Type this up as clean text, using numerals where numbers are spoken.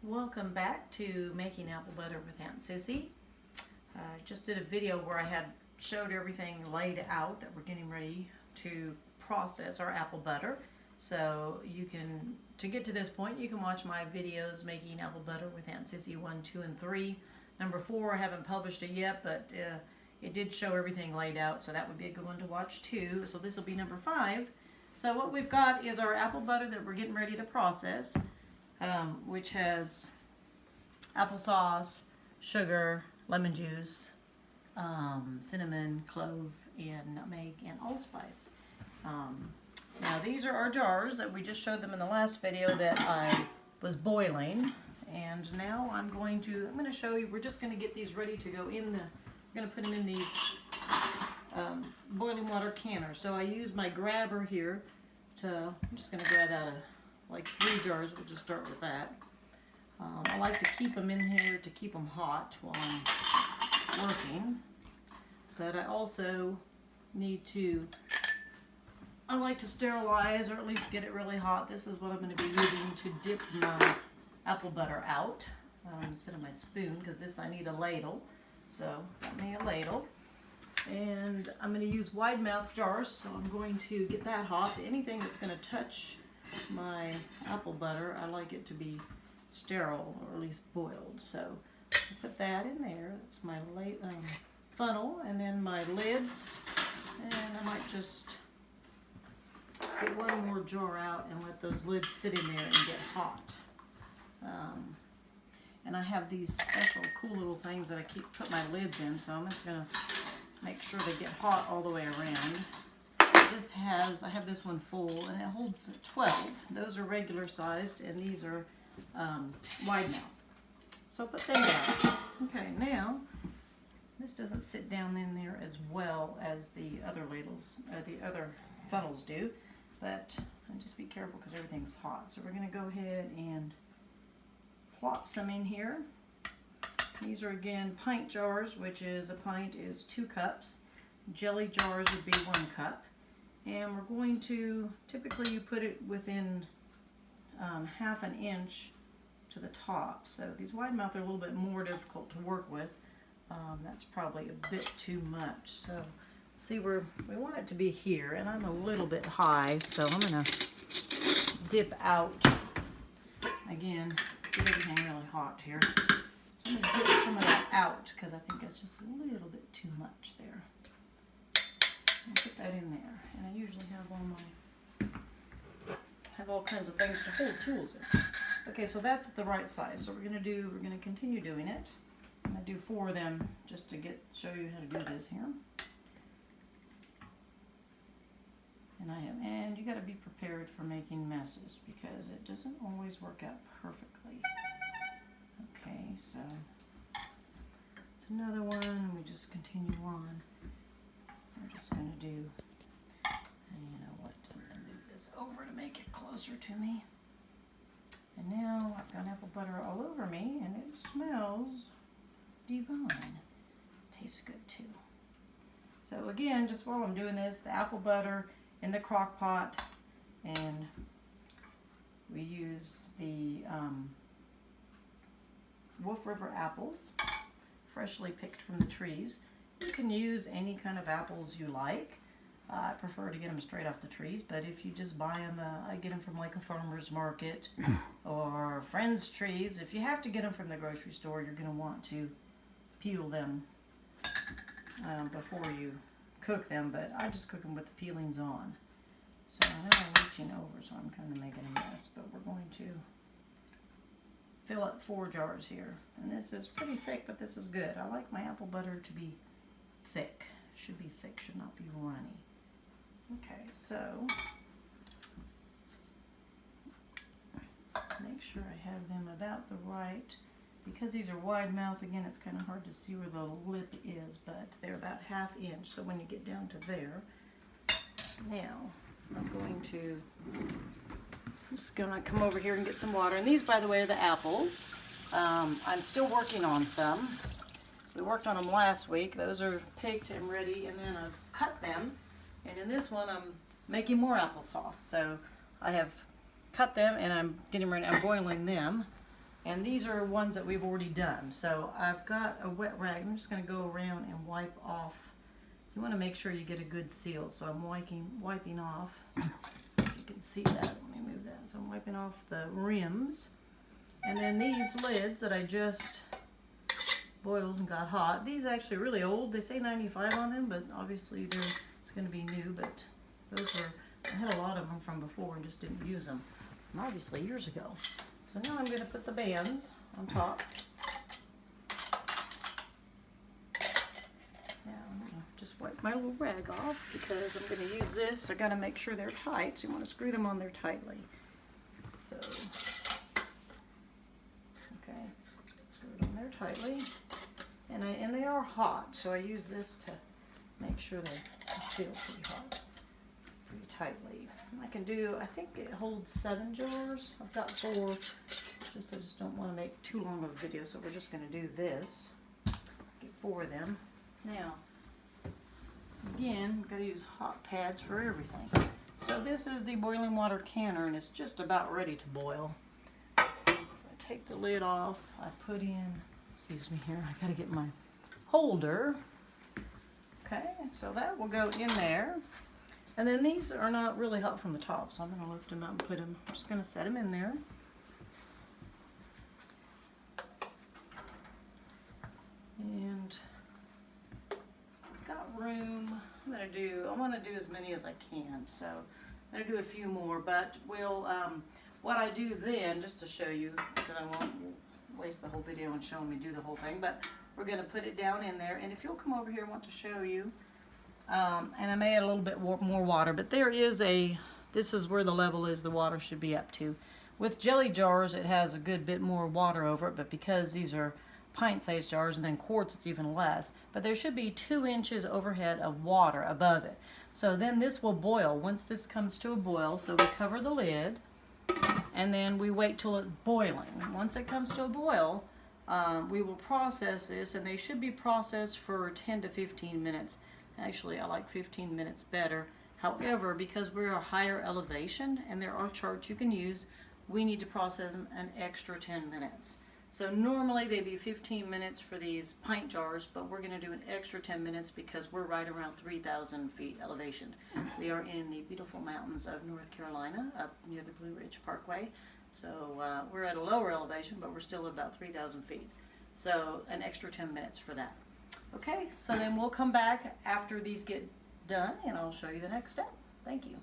Welcome back to Making Apple Butter with Aunt Sissy. I just did a video where I had showed everything laid out that we're getting ready to process our apple butter. So you can, to get to this point, you can watch my videos Making Apple Butter with Aunt Sissy 1, 2, and 3. Number 4, I haven't published it yet, but it did show everything laid out, so that would be a good one to watch too. So this will be number 5. So what we've got is our apple butter that we're getting ready to process. Which has applesauce, sugar, lemon juice, cinnamon, clove, and nutmeg, and allspice. Now these are our jars that we just showed them in the last video that I was boiling, and now I'm going to show you. We're just going to get these ready to go in the. We're going to put them in the boiling water canner. So I use my grabber here to. I'm just going to grab out like 3 jars. We'll just start with that. I like to keep them in here to keep them hot while I'm working. But I also need to, I like to sterilize or at least get it really hot. This is what I'm going to be using to dip my apple butter out instead of my spoon, because this I need a ladle. So got me a ladle. And I'm going to use wide mouth jars, so I'm going to get that hot. Anything that's going to touch my apple butter, I like it to be sterile or at least boiled. So I put that in there. That's my funnel, and then my lids. And I might just get one more jar out and let those lids sit in there and get hot. And I have these special cool little things that I put my lids in, so I'm just gonna make sure they get hot all the way around. I have this one full, and it holds 12. Those are regular sized, and these are wide mouth. So put them down. Okay, now this doesn't sit down in there as well as the other ladles, the other funnels do, but just be careful because everything's hot. So we're going to go ahead and plop some in here. These are again pint jars, which is a pint is 2 cups. Jelly jars would be 1 cup. And we're going to, typically you put it within ½ an inch to the top. So these wide mouth are a little bit more difficult to work with. That's probably a bit too much. So see, we want it to be here, and I'm a little bit high, so I'm going to dip out. Again, get everything really hot here. So I'm going to dip some of that out because I think that's just a little bit too much there. I'll put that in there, and I usually have all kinds of things to hold tools in. Okay, so that's the right size. So we're going to continue doing it. I'm going to do 4 of them just to show you how to do this here. And you got to be prepared for making messes because it doesn't always work out perfectly. Okay, so it's another one, and we just continue on. We're just going to do, and you know what, I'm going to move this over to make it closer to me. And now I've got apple butter all over me, and it smells divine. Tastes good too. So again, just while I'm doing this, the apple butter in the crock pot, and we used the Wolf River apples, freshly picked from the trees. You can use any kind of apples you like. I prefer to get them straight off the trees, but if you just buy them, I get them from like a farmer's market or friends' trees. If you have to get them from the grocery store, you're going to want to peel them before you cook them, but I just cook them with the peelings on. So I know I'm reaching over, so I'm kind of making a mess, but we're going to fill up 4 jars here. And this is pretty thick, but this is good. I like my apple butter to be thick. Should be thick, should not be runny. Okay, so make sure I have them about the right, because these are wide mouth, again, it's kind of hard to see where the lip is, but they're about ½ inch. So when you get down to there, now I'm just going to come over here and get some water. And these, by the way, are the apples. I'm still working on some. We worked on them last week. Those are picked and ready, and then I've cut them. And in this one, I'm making more applesauce. So I have cut them, and I'm getting ready. I'm boiling them. And these are ones that we've already done. So I've got a wet rag. I'm just going to go around and wipe off. You want to make sure you get a good seal. So I'm wiping off. If you can see that, let me move that. So I'm wiping off the rims. And then these lids that I just boiled and got hot. These are actually really old. They say 95 on them, but obviously it's going to be new. But those were, I had a lot of them from before and just didn't use them. And obviously years ago. So now I'm going to put the bands on top. Now I'm going to just wipe my little rag off because I'm going to use this. I got to make sure they're tight. So you want to screw them on there tightly. So, okay, screw it on there tightly. And they are hot, so I use this to make sure they seal pretty hot, pretty tightly. I can do, I think it holds 7 jars. I've got 4. I just don't want to make too long of a video, so we're just going to do this. Get 4 of them. Now, again, I've got to use hot pads for everything. So this is the boiling water canner, and it's just about ready to boil. So I take the lid off. I put in, excuse me here, I got to get my holder. Okay, so that will go in there. And then these are not really hot from the top, so I'm going to lift them up and put them, I'm just going to set them in there. And I've got room. I want to do as many as I can, so I'm going to do a few more, but we'll, what I do then, just to show you, because I won't waste the whole video and showing me do the whole thing, but we're going to put it down in there, and if you'll come over here, I want to show you. And I may add a little bit more water, but there is this is where the level is the water should be up to. With jelly jars, it has a good bit more water over it, but because these are pint-sized jars and then quarts, it's even less. But there should be 2 inches overhead of water above it. So then this will boil. Once this comes to a boil, so we cover the lid, and then we wait till it's boiling. Once it comes to a boil, we will process this, and they should be processed for 10 to 15 minutes. Actually, I like 15 minutes better. However, because we're a higher elevation and there are charts you can use, we need to process them an extra 10 minutes. So normally they'd be 15 minutes for these pint jars, but we're going to do an extra 10 minutes because we're right around 3,000 feet elevation. We are in the beautiful mountains of North Carolina, up near the Blue Ridge Parkway. So we're at a lower elevation, but we're still at about 3,000 feet. So an extra 10 minutes for that. Okay, so then we'll come back after these get done and I'll show you the next step. Thank you.